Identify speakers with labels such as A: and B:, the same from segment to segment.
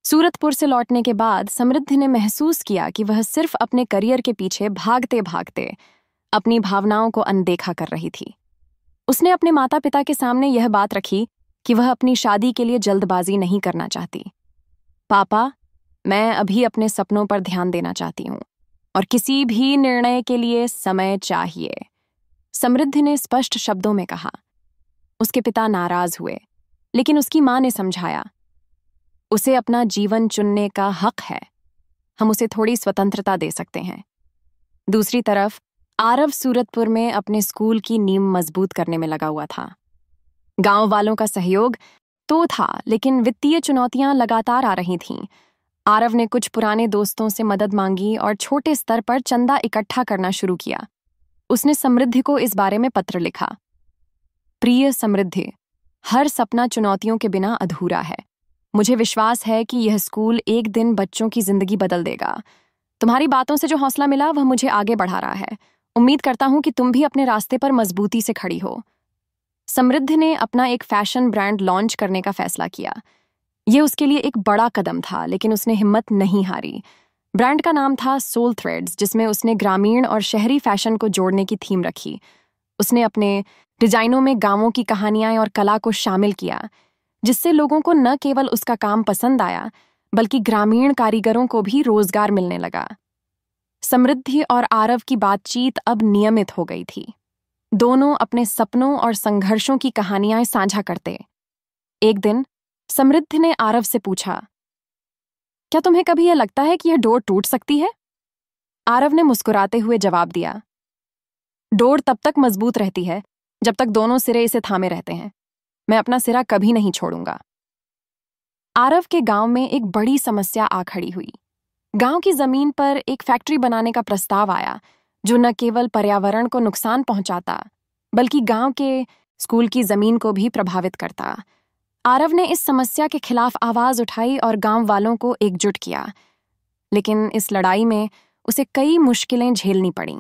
A: सूरतपुर से लौटने के बाद समृद्धि ने महसूस किया कि वह सिर्फ अपने करियर के पीछे भागते भागते अपनी भावनाओं को अनदेखा कर रही थी। उसने अपने माता पिता के सामने यह बात रखी कि वह अपनी शादी के लिए जल्दबाजी नहीं करना चाहती। पापा, मैं अभी अपने सपनों पर ध्यान देना चाहती हूँ और किसी भी निर्णय के लिए समय चाहिए, समृद्धि ने स्पष्ट शब्दों में कहा। उसके पिता नाराज हुए, लेकिन उसकी माँ ने समझाया, उसे अपना जीवन चुनने का हक है, हम उसे थोड़ी स्वतंत्रता दे सकते हैं। दूसरी तरफ आरव सूरतपुर में अपने स्कूल की नींव मजबूत करने में लगा हुआ था। गांव वालों का सहयोग तो था, लेकिन वित्तीय चुनौतियां लगातार आ रही थीं। आरव ने कुछ पुराने दोस्तों से मदद मांगी और छोटे स्तर पर चंदा इकट्ठा करना शुरू किया। उसने समृद्धि को इस बारे में पत्र लिखा। प्रिय समृद्धि, हर सपना चुनौतियों के बिना अधूरा है। मुझे विश्वास है कि यह स्कूल एक दिन बच्चों की जिंदगी बदल देगा। तुम्हारी बातों से जो हौसला मिला वह मुझे आगे बढ़ा रहा है। उम्मीद करता हूं कि तुम भी अपने रास्ते पर मजबूती से खड़ी हो। समृद्धि ने अपना एक फैशन ब्रांड लॉन्च करने का फैसला किया। यह उसके लिए एक बड़ा कदम था, लेकिन उसने हिम्मत नहीं हारी। ब्रांड का नाम था सोल थ्रेड्स, जिसमें उसने ग्रामीण और शहरी फैशन को जोड़ने की थीम रखी। उसने अपने डिजाइनों में गांवों की कहानियां और कला को शामिल किया, जिससे लोगों को न केवल उसका काम पसंद आया, बल्कि ग्रामीण कारीगरों को भी रोजगार मिलने लगा। समृद्धि और आरव की बातचीत अब नियमित हो गई थी। दोनों अपने सपनों और संघर्षों की कहानियां साझा करते। एक दिन समृद्धि ने आरव से पूछा, क्या तुम्हें कभी यह लगता है कि यह डोर टूट सकती है? आरव ने मुस्कुराते हुए जवाब दिया, डोर तब तक मजबूत रहती है जब तक दोनों सिरे इसे थामे रहते हैं। मैं अपना सिरा कभी नहीं छोड़ूंगा। आरव के गांव में एक बड़ी समस्या आ खड़ी हुई। गांव की जमीन पर एक फैक्ट्री बनाने का प्रस्ताव आया, जो न केवल पर्यावरण को नुकसान पहुंचाता, बल्कि गांव के स्कूल की जमीन को भी प्रभावित करता। आरव ने इस समस्या के खिलाफ आवाज उठाई और गांव वालों को एकजुट किया, लेकिन इस लड़ाई में उसे कई मुश्किलें झेलनी पड़ीं।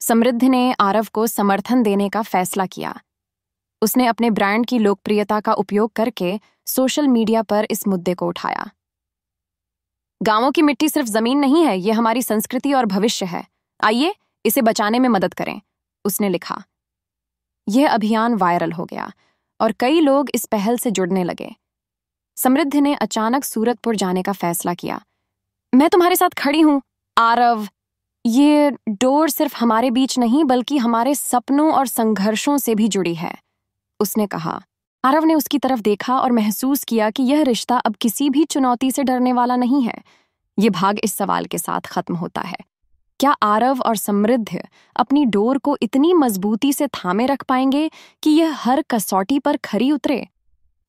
A: समृद्धि ने आरव को समर्थन देने का फैसला किया। उसने अपने ब्रांड की लोकप्रियता का उपयोग करके सोशल मीडिया पर इस मुद्दे को उठाया। गांवों की मिट्टी सिर्फ जमीन नहीं है, यह हमारी संस्कृति और भविष्य है। आइए इसे बचाने में मदद करें, उसने लिखा। यह अभियान वायरल हो गया और कई लोग इस पहल से जुड़ने लगे। समृद्धि ने अचानक सूरतपुर जाने का फैसला किया। मैं तुम्हारे साथ खड़ी हूं, आरव। ये डोर सिर्फ हमारे बीच नहीं, बल्कि हमारे सपनों और संघर्षों से भी जुड़ी है, उसने कहा। आरव ने उसकी तरफ देखा और महसूस किया कि यह रिश्ता अब किसी भी चुनौती से डरने वाला नहीं है। यह भाग इस सवाल के साथ खत्म होता है, क्या आरव और समृद्धि अपनी डोर को इतनी मजबूती से थामे रख पाएंगे कि यह हर कसौटी पर खरी उतरे?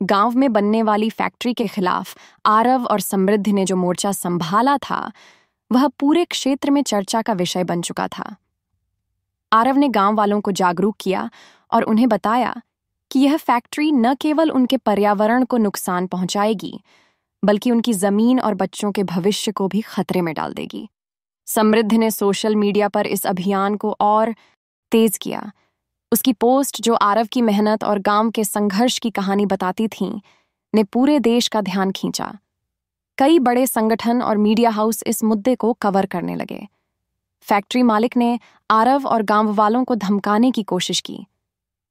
A: गांव में बनने वाली फैक्ट्री के खिलाफ आरव और समृद्धि ने जो मोर्चा संभाला था, वह पूरे क्षेत्र में चर्चा का विषय बन चुका था। आरव ने गांव वालों को जागरूक किया और उन्हें बताया कि यह फैक्ट्री न केवल उनके पर्यावरण को नुकसान पहुंचाएगी, बल्कि उनकी जमीन और बच्चों के भविष्य को भी खतरे में डाल देगी। समृद्धि ने सोशल मीडिया पर इस अभियान को और तेज किया। उसकी पोस्ट, जो आरव की मेहनत और गांव के संघर्ष की कहानी बताती थीं, ने पूरे देश का ध्यान खींचा। कई बड़े संगठन और मीडिया हाउस इस मुद्दे को कवर करने लगे। फैक्ट्री मालिक ने आरव और गांव वालों को धमकाने की कोशिश की।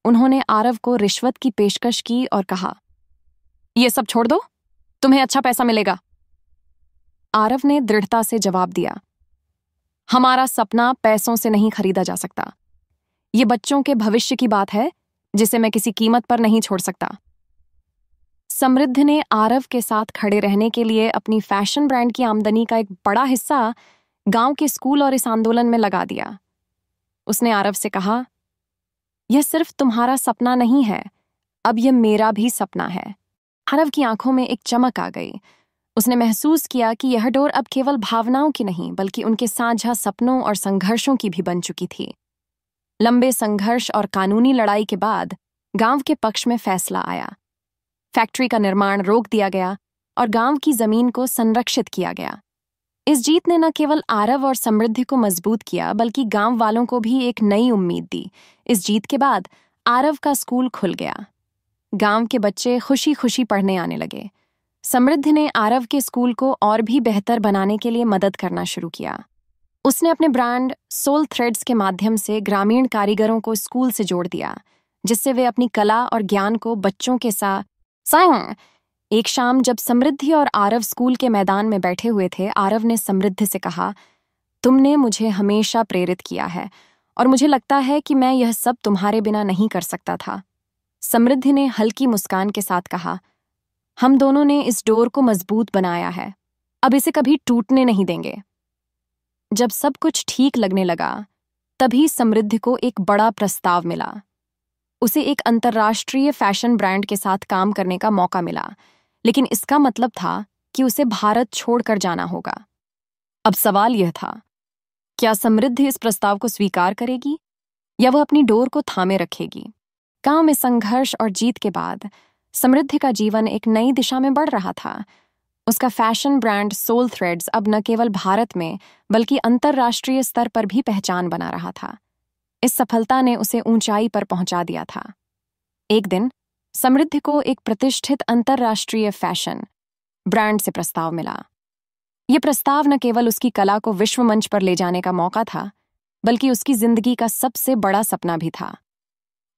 A: उन्होंने आरव को रिश्वत की पेशकश की और कहा, यह सब छोड़ दो, तुम्हें अच्छा पैसा मिलेगा। आरव ने दृढ़ता से जवाब दिया, हमारा सपना पैसों से नहीं खरीदा जा सकता। ये बच्चों के भविष्य की बात है, जिसे मैं किसी कीमत पर नहीं छोड़ सकता। समृद्धि ने आरव के साथ खड़े रहने के लिए अपनी फैशन ब्रांड की आमदनी का एक बड़ा हिस्सा गांव के स्कूल और इस आंदोलन में लगा दिया। उसने आरव से कहा, यह सिर्फ तुम्हारा सपना नहीं है, अब यह मेरा भी सपना है। आरव की आंखों में एक चमक आ गई। उसने महसूस किया कि यह डोर अब केवल भावनाओं की नहीं, बल्कि उनके साझा सपनों और संघर्षों की भी बन चुकी थी। लंबे संघर्ष और कानूनी लड़ाई के बाद गांव के पक्ष में फैसला आया। फैक्ट्री का निर्माण रोक दिया गया और गांव की जमीन को संरक्षित किया गया। इस जीत ने न केवल आरव और समृद्धि को मजबूत किया, बल्कि गांव वालों को भी एक नई उम्मीद दी। इस जीत के बाद आरव का स्कूल खुल गया। गांव के बच्चे खुशी खुशी पढ़ने आने लगे। समृद्धि ने आरव के स्कूल को और भी बेहतर बनाने के लिए मदद करना शुरू किया। उसने अपने ब्रांड सोल थ्रेड्स के माध्यम से ग्रामीण कारीगरों को स्कूल से जोड़ दिया, जिससे वे अपनी कला और ज्ञान को बच्चों के साथ। एक शाम जब समृद्धि और आरव स्कूल के मैदान में बैठे हुए थे, आरव ने समृद्धि से कहा, तुमने मुझे हमेशा प्रेरित किया है और मुझे लगता है कि मैं यह सब तुम्हारे बिना नहीं कर सकता था। समृद्धि ने हल्की मुस्कान के साथ कहा, हम दोनों ने इस डोर को मजबूत बनाया है, अब इसे कभी टूटने नहीं देंगे। जब सब कुछ ठीक लगने लगा, तभी समृद्धि को एक बड़ा प्रस्ताव मिला। उसे एक अंतर्राष्ट्रीय फैशन ब्रांड के साथ काम करने का मौका मिला, लेकिन इसका मतलब था कि उसे भारत छोड़कर जाना होगा। अब सवाल यह था, क्या समृद्धि इस प्रस्ताव को स्वीकार करेगी या वह अपनी डोर को थामे रखेगी? गांव में संघर्ष और जीत के बाद समृद्धि का जीवन एक नई दिशा में बढ़ रहा था। उसका फैशन ब्रांड सोल थ्रेड्स अब न केवल भारत में बल्कि अंतर्राष्ट्रीय स्तर पर भी पहचान बना रहा था। इस सफलता ने उसे ऊंचाई पर पहुंचा दिया था। एक दिन समृद्धि को एक प्रतिष्ठित अंतर्राष्ट्रीय फैशन ब्रांड से प्रस्ताव मिला। यह प्रस्ताव न केवल उसकी कला को विश्व मंच पर ले जाने का मौका था, बल्कि उसकी जिंदगी का सबसे बड़ा सपना भी था।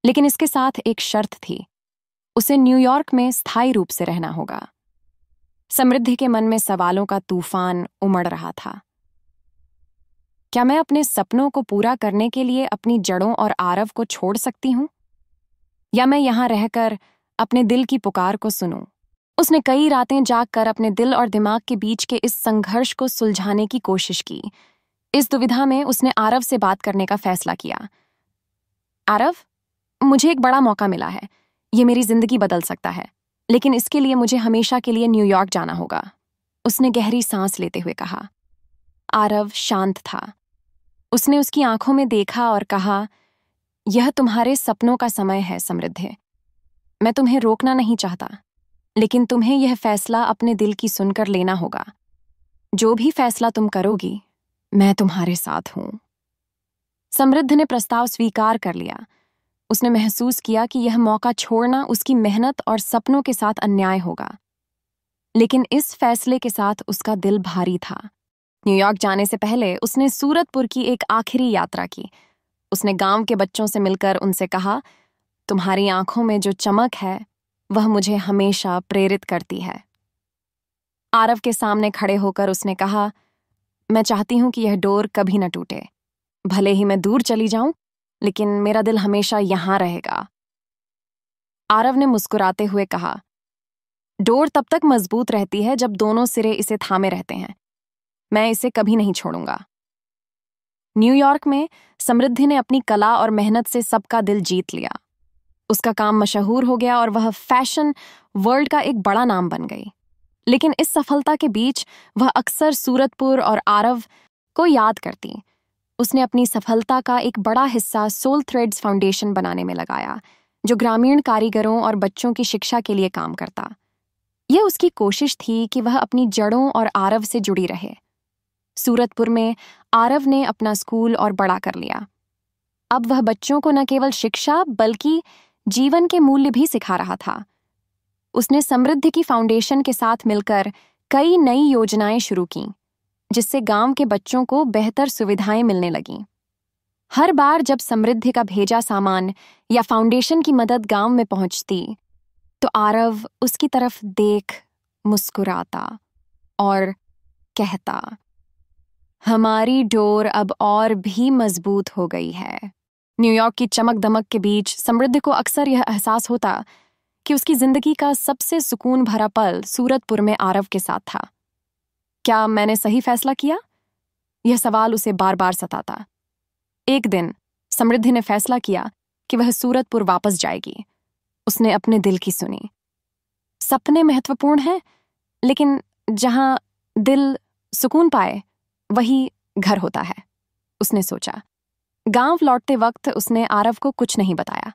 A: लेकिन इसके साथ एक शर्त थी, उसे न्यूयॉर्क में स्थायी रूप से रहना होगा। समृद्धि के मन में सवालों का तूफान उमड़ रहा था। क्या मैं अपने सपनों को पूरा करने के लिए अपनी जड़ों और आरव को छोड़ सकती हूं, या मैं यहां रहकर अपने दिल की पुकार को सुनूं? उसने कई रातें जागकर अपने दिल और दिमाग के बीच के इस संघर्ष को सुलझाने की कोशिश की। इस दुविधा में उसने आरव से बात करने का फैसला किया। आरव, मुझे एक बड़ा मौका मिला है, ये मेरी जिंदगी बदल सकता है, लेकिन इसके लिए मुझे हमेशा के लिए न्यूयॉर्क जाना होगा, उसने गहरी सांस लेते हुए कहा। आरव शांत था। उसने उसकी आंखों में देखा और कहा, यह तुम्हारे सपनों का समय है समृद्धि। मैं तुम्हें रोकना नहीं चाहता, लेकिन तुम्हें यह फैसला अपने दिल की सुनकर लेना होगा। जो भी फैसला तुम करोगी, मैं तुम्हारे साथ हूं। समृद्धि ने प्रस्ताव स्वीकार कर लिया। उसने महसूस किया कि यह मौका छोड़ना उसकी मेहनत और सपनों के साथ अन्याय होगा, लेकिन इस फैसले के साथ उसका दिल भारी था। न्यूयॉर्क जाने से पहले उसने सूरतपुर की एक आखिरी यात्रा की। उसने गांव के बच्चों से मिलकर उनसे कहा, तुम्हारी आंखों में जो चमक है वह मुझे हमेशा प्रेरित करती है। आरव के सामने खड़े होकर उसने कहा, मैं चाहती हूं कि यह डोर कभी न टूटे। भले ही मैं दूर चली जाऊं, लेकिन मेरा दिल हमेशा यहां रहेगा। आरव ने मुस्कुराते हुए कहा, डोर तब तक मजबूत रहती है जब दोनों सिरे इसे थामे रहते हैं। मैं इसे कभी नहीं छोड़ूंगा। न्यूयॉर्क में समृद्धि ने अपनी कला और मेहनत से सबका दिल जीत लिया। उसका काम मशहूर हो गया और वह फैशन वर्ल्ड का एक बड़ा नाम बन गई। लेकिन इस सफलता के बीच वह अक्सर सूरतपुर और आरव को याद करती। उसने अपनी सफलता का एक बड़ा हिस्सा सोल थ्रेड्स फाउंडेशन बनाने में लगाया, जो ग्रामीण कारीगरों और बच्चों की शिक्षा के लिए काम करता। यह उसकी कोशिश थी कि वह अपनी जड़ों और आरव से जुड़ी रहे। सूरतपुर में आरव ने अपना स्कूल और बड़ा कर लिया। अब वह बच्चों को न केवल शिक्षा बल्कि जीवन के मूल्य भी सिखा रहा था। उसने समृद्धि की फाउंडेशन के साथ मिलकर कई नई योजनाएं शुरू कीं, जिससे गांव के बच्चों को बेहतर सुविधाएं मिलने लगीं। हर बार जब समृद्धि का भेजा सामान या फाउंडेशन की मदद गांव में पहुंचती, तो आरव उसकी तरफ देख मुस्कुराता और कहता, हमारी डोर अब और भी मजबूत हो गई है। न्यूयॉर्क की चमक दमक के बीच समृद्धि को अक्सर यह एहसास होता कि उसकी जिंदगी का सबसे सुकून भरा पल सूरतपुर में आरव के साथ था। क्या मैंने सही फैसला किया? यह सवाल उसे बार बार सताता। एक दिन समृद्धि ने फैसला किया कि वह सूरतपुर वापस जाएगी। उसने अपने दिल की सुनी। सपने महत्वपूर्ण हैं, लेकिन जहां दिल सुकून पाए वही घर होता है, उसने सोचा। गांव लौटते वक्त उसने आरव को कुछ नहीं बताया।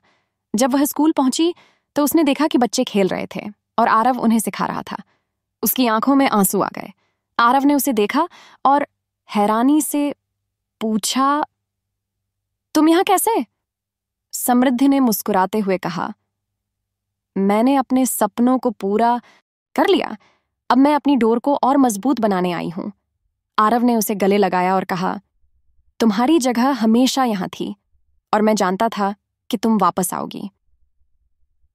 A: जब वह स्कूल पहुंची तो उसने देखा कि बच्चे खेल रहे थे और आरव उन्हें सिखा रहा था। उसकी आंखों में आंसू आ गए। आरव ने उसे देखा और हैरानी से पूछा, तुम यहां कैसे? समृद्धि ने मुस्कुराते हुए कहा, मैंने अपने सपनों को पूरा कर लिया, अब मैं अपनी डोर को और मजबूत बनाने आई हूं। आरव ने उसे गले लगाया और कहा, तुम्हारी जगह हमेशा यहां थी और मैं जानता था कि तुम वापस आओगी।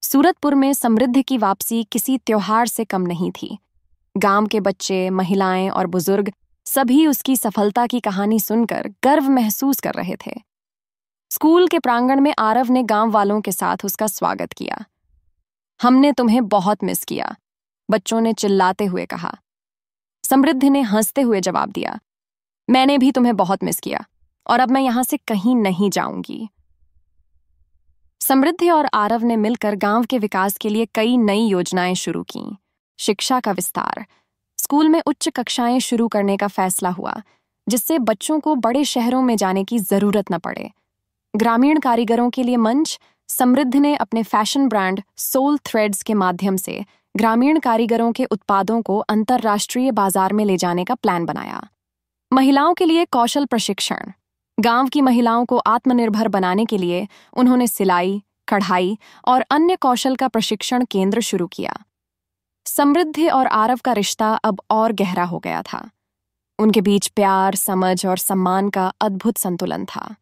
A: सूरतपुर में समृद्धि की वापसी किसी त्योहार से कम नहीं थी। गांव के बच्चे, महिलाएं और बुजुर्ग सभी उसकी सफलता की कहानी सुनकर गर्व महसूस कर रहे थे। स्कूल के प्रांगण में आरव ने गांव वालों के साथ उसका स्वागत किया। हमने तुम्हें बहुत मिस किया, बच्चों ने चिल्लाते हुए कहा। समृद्धि ने हंसते हुए जवाब दिया, मैंने भी तुम्हें बहुत मिस किया और अब मैं यहां से कहीं नहीं जाऊंगी। समृद्धि और आरव ने मिलकर गांव के विकास के लिए कई नई योजनाएं शुरू कीं। शिक्षा का विस्तार, स्कूल में उच्च कक्षाएं शुरू करने का फैसला हुआ, जिससे बच्चों को बड़े शहरों में जाने की जरूरत न पड़े। ग्रामीण कारीगरों के लिए मंच, समृद्धि ने अपने फैशन ब्रांड सोल थ्रेड्स के माध्यम से ग्रामीण कारीगरों के उत्पादों को अंतर्राष्ट्रीय बाजार में ले जाने का प्लान बनाया। महिलाओं के लिए कौशल प्रशिक्षण, गांव की महिलाओं को आत्मनिर्भर बनाने के लिए उन्होंने सिलाई, कढ़ाई और अन्य कौशल का प्रशिक्षण केंद्र शुरू किया। समृद्धि और आरव का रिश्ता अब और गहरा हो गया था। उनके बीच प्यार, समझ और सम्मान का अद्भुत संतुलन था।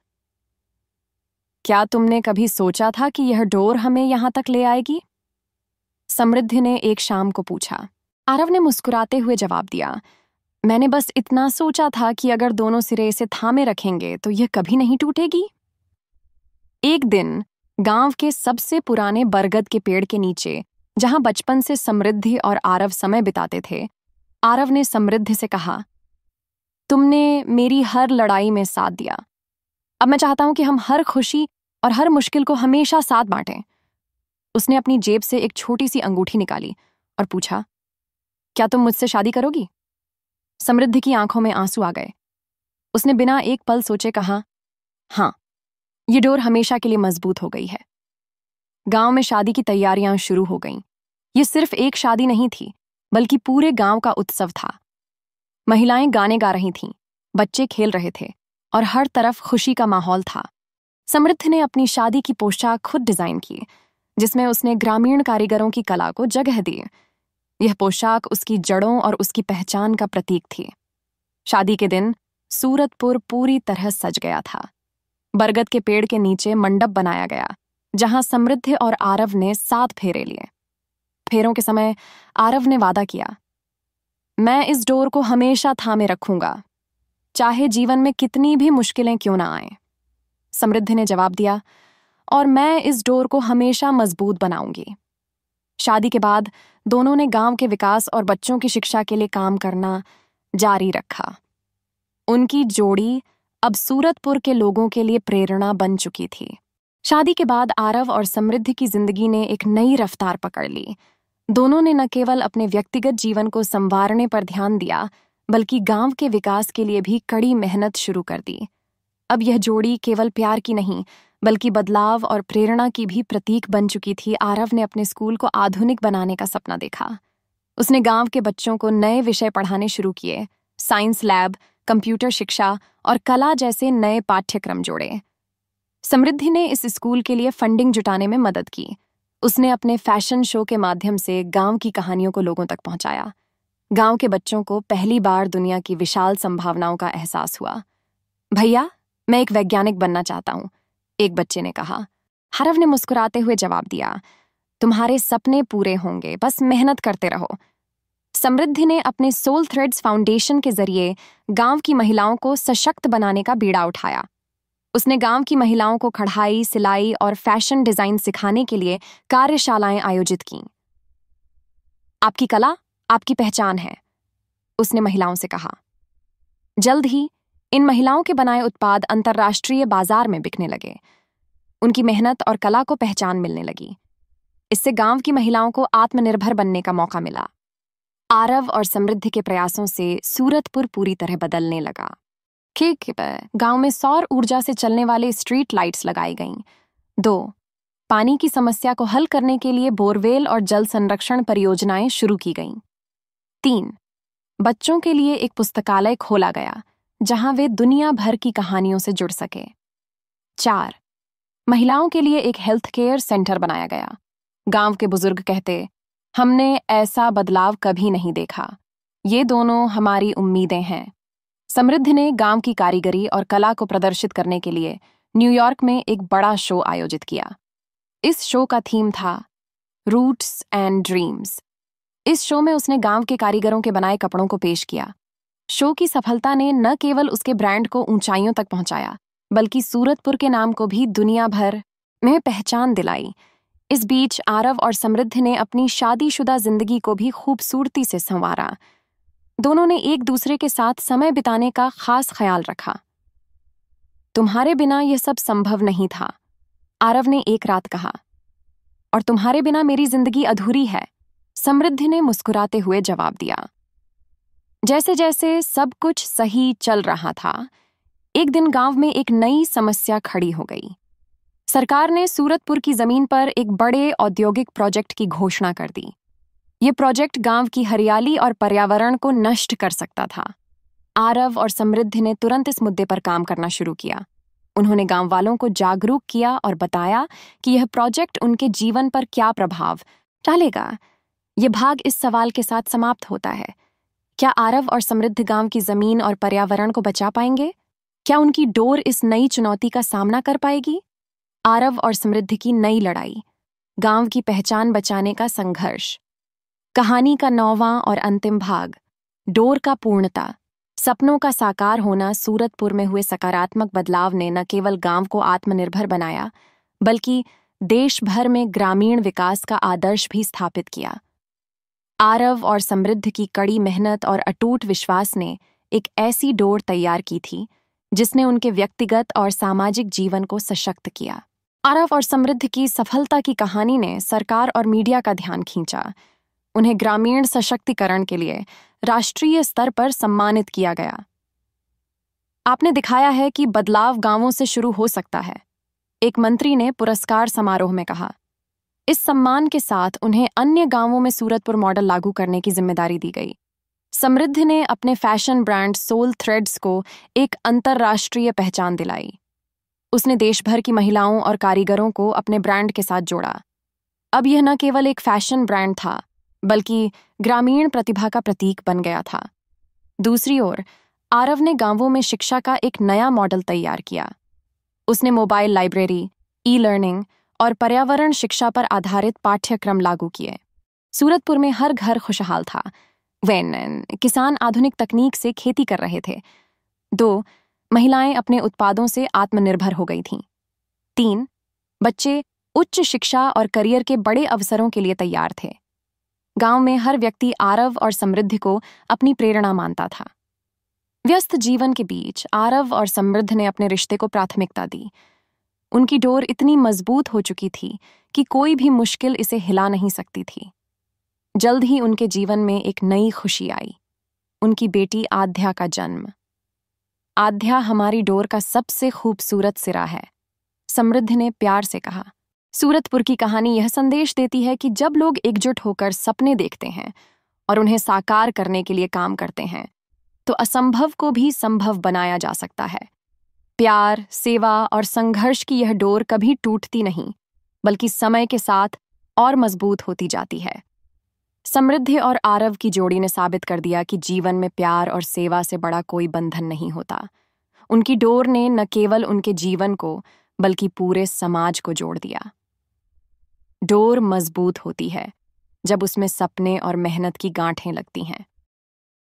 A: क्या तुमने कभी सोचा था कि यह डोर हमें यहां तक ले आएगी? समृद्धि ने एक शाम को पूछा। आरव ने मुस्कुराते हुए जवाब दिया, मैंने बस इतना सोचा था कि अगर दोनों सिरे इसे थामे रखेंगे तो यह कभी नहीं टूटेगी। एक दिन गांव के सबसे पुराने बरगद के पेड़ के नीचे, जहां बचपन से समृद्धि और आरव समय बिताते थे, आरव ने समृद्धि से कहा, तुमने मेरी हर लड़ाई में साथ दिया। अब मैं चाहता हूं कि हम हर खुशी और हर मुश्किल को हमेशा साथ बांटें। उसने अपनी जेब से एक छोटी सी अंगूठी निकाली और पूछा, क्या तुम मुझसे शादी करोगी? समृद्धि की आंखों में आंसू आ गए। उसने बिना एक पल सोचे कहा, हां, ये डोर हमेशा के लिए मजबूत हो गई है। गांव में शादी की तैयारियां शुरू हो गईं। ये सिर्फ एक शादी नहीं थी, बल्कि पूरे गांव का उत्सव था। महिलाएं गाने गा रही थीं, बच्चे खेल रहे थे और हर तरफ खुशी का माहौल था। समृद्धि ने अपनी शादी की पोशाक खुद डिजाइन की, जिसमें उसने ग्रामीण कारीगरों की कला को जगह दी। यह पोशाक उसकी जड़ों और उसकी पहचान का प्रतीक थी। शादी के दिन सूरतपुर पूरी तरह सज गया था। बरगद के पेड़ के नीचे मंडप बनाया गया, जहां समृद्धि और आरव ने 7 फेरे लिए। फेरों के समय आरव ने वादा किया, मैं इस डोर को हमेशा थामे रखूंगा, चाहे जीवन में कितनी भी मुश्किलें क्यों ना आए। समृद्धि ने जवाब दिया, और मैं इस डोर को हमेशा मजबूत बनाऊंगी। शादी के बाद दोनों ने गांव के विकास और बच्चों की शिक्षा के लिए काम करना जारी रखा। उनकी जोड़ी अब सूरतपुर के लोगों के लिए प्रेरणा बन चुकी थी। शादी के बाद आरव और समृद्धि की जिंदगी ने एक नई रफ्तार पकड़ ली। दोनों ने न केवल अपने व्यक्तिगत जीवन को संवारने पर ध्यान दिया, बल्कि गांव के विकास के लिए भी कड़ी मेहनत शुरू कर दी। अब यह जोड़ी केवल प्यार की नहीं, बल्कि बदलाव और प्रेरणा की भी प्रतीक बन चुकी थी। आरव ने अपने स्कूल को आधुनिक बनाने का सपना देखा। उसने गांव के बच्चों को नए विषय पढ़ाने शुरू किए, साइंस लैब, कंप्यूटर शिक्षा और कला जैसे नए पाठ्यक्रम जोड़े। समृद्धि ने इस स्कूल के लिए फंडिंग जुटाने में मदद की। उसने अपने फैशन शो के माध्यम से गांव की कहानियों को लोगों तक पहुंचाया। गांव के बच्चों को पहली बार दुनिया की विशाल संभावनाओं का एहसास हुआ। भैया, मैं एक वैज्ञानिक बनना चाहता हूं, एक बच्चे ने कहा। आरव ने मुस्कुराते हुए जवाब दिया, तुम्हारे सपने पूरे होंगे, बस मेहनत करते रहो। समृद्धि ने अपने सोल थ्रेड्स फाउंडेशन के जरिए गांव की महिलाओं को सशक्त बनाने का बीड़ा उठाया। उसने गांव की महिलाओं को कढ़ाई, सिलाई और फैशन डिजाइन सिखाने के लिए कार्यशालाएं आयोजित कीं। आपकी कला आपकी पहचान है, उसने महिलाओं से कहा। जल्द ही इन महिलाओं के बनाए उत्पाद अंतर्राष्ट्रीय बाजार में बिकने लगे। उनकी मेहनत और कला को पहचान मिलने लगी। इससे गांव की महिलाओं को आत्मनिर्भर बनने का मौका मिला। आरव और समृद्धि के प्रयासों से सूरतपुर पूरी तरह बदलने लगा। गांव में सौर ऊर्जा से चलने वाले स्ट्रीट लाइट्स लगाई गईं। 2. पानी की समस्या को हल करने के लिए बोरवेल और जल संरक्षण परियोजनाएं शुरू की गईं। 3. बच्चों के लिए एक पुस्तकालय खोला गया, जहां वे दुनिया भर की कहानियों से जुड़ सके। 4. महिलाओं के लिए एक हेल्थ केयर सेंटर बनाया गया। गांव के बुजुर्ग कहते, हमने ऐसा बदलाव कभी नहीं देखा। ये दोनों हमारी उम्मीदें हैं। समृद्ध ने गांव की कारीगरी और कला को प्रदर्शित करने के लिए न्यूयॉर्क में एक बड़ा शो आयोजित किया। इस शो का थीम था रूट्स एंड ड्रीम्स। इस शो में उसने गांव के कारीगरों के बनाए कपड़ों को पेश किया। शो की सफलता ने न केवल उसके ब्रांड को ऊंचाइयों तक पहुंचाया, बल्कि सूरतपुर के नाम को भी दुनिया भर में पहचान दिलाई। इस बीच आरव और समृद्ध ने अपनी शादीशुदा जिंदगी को भी खूबसूरती से संवारा। दोनों ने एक दूसरे के साथ समय बिताने का खास ख्याल रखा। तुम्हारे बिना यह सब संभव नहीं था, आरव ने एक रात कहा। और तुम्हारे बिना मेरी जिंदगी अधूरी है, समृद्ध ने मुस्कुराते हुए जवाब दिया। जैसे जैसे सब कुछ सही चल रहा था, एक दिन गांव में एक नई समस्या खड़ी हो गई। सरकार ने सूरतपुर की जमीन पर एक बड़े औद्योगिक प्रोजेक्ट की घोषणा कर दी। ये प्रोजेक्ट गांव की हरियाली और पर्यावरण को नष्ट कर सकता था। आरव और समृद्ध ने तुरंत इस मुद्दे पर काम करना शुरू किया। उन्होंने गांव वालों को जागरूक किया और बताया कि यह प्रोजेक्ट उनके जीवन पर क्या प्रभाव डालेगा। यह भाग इस सवाल के साथ समाप्त होता है, क्या आरव और समृद्ध गांव की जमीन और पर्यावरण को बचा पाएंगे? क्या उनकी डोर इस नई चुनौती का सामना कर पाएगी? आरव और समृद्ध की नई लड़ाई, गांव की पहचान बचाने का संघर्ष। कहानी का 9वां और अंतिम भाग, डोर का पूर्णता। सपनों का साकार होना। सूरतपुर में हुए सकारात्मक बदलाव ने न केवल गांव को आत्मनिर्भर बनाया, बल्कि देश भर में ग्रामीण विकास का आदर्श भी स्थापित किया। आरव और समृद्ध की कड़ी मेहनत और अटूट विश्वास ने एक ऐसी डोर तैयार की थी जिसने उनके व्यक्तिगत और सामाजिक जीवन को सशक्त किया। आरव और समृद्ध की सफलता की कहानी ने सरकार और मीडिया का ध्यान खींचा। उन्हें ग्रामीण सशक्तिकरण के लिए राष्ट्रीय स्तर पर सम्मानित किया गया। आपने दिखाया है कि बदलाव गांवों से शुरू हो सकता है, एक मंत्री ने पुरस्कार समारोह में कहा। इस सम्मान के साथ उन्हें अन्य गांवों में सूरतपुर मॉडल लागू करने की जिम्मेदारी दी गई। समृद्ध ने अपने फैशन ब्रांड सोल थ्रेड्स को एक अंतर्राष्ट्रीय पहचान दिलाई। उसने देश भर की महिलाओं और कारीगरों को अपने ब्रांड के साथ जोड़ा। अब यह न केवल एक फैशन ब्रांड था, बल्कि ग्रामीण प्रतिभा का प्रतीक बन गया था। दूसरी ओर आरव ने गांवों में शिक्षा का एक नया मॉडल तैयार किया। उसने मोबाइल लाइब्रेरी, ई लर्निंग और पर्यावरण शिक्षा पर आधारित पाठ्यक्रम लागू किए। सूरतपुर में हर घर खुशहाल था। किसान आधुनिक तकनीक से खेती कर रहे थे। 2. महिलाएं अपने उत्पादों से आत्मनिर्भर हो गई थीं। 3. बच्चे उच्च शिक्षा और करियर के बड़े अवसरों के लिए तैयार थे। गांव में हर व्यक्ति आरव और समृद्ध को अपनी प्रेरणा मानता था। व्यस्त जीवन के बीच आरव और समृद्ध ने अपने रिश्ते को प्राथमिकता दी। उनकी डोर इतनी मजबूत हो चुकी थी कि कोई भी मुश्किल इसे हिला नहीं सकती थी। जल्द ही उनके जीवन में एक नई खुशी आई, उनकी बेटी आध्या का जन्म। आध्या हमारी डोर का सबसे खूबसूरत सिरा है, समृद्ध ने प्यार से कहा। सूरतपुर की कहानी यह संदेश देती है कि जब लोग एकजुट होकर सपने देखते हैं और उन्हें साकार करने के लिए काम करते हैं, तो असंभव को भी संभव बनाया जा सकता है। प्यार, सेवा और संघर्ष की यह डोर कभी टूटती नहीं, बल्कि समय के साथ और मजबूत होती जाती है। समृद्ध और आरव की जोड़ी ने साबित कर दिया कि जीवन में प्यार और सेवा से बड़ा कोई बंधन नहीं होता। उनकी डोर ने न केवल उनके जीवन को, बल्कि पूरे समाज को जोड़ दिया। डोर मजबूत होती है जब उसमें सपने और मेहनत की गांठें लगती हैं।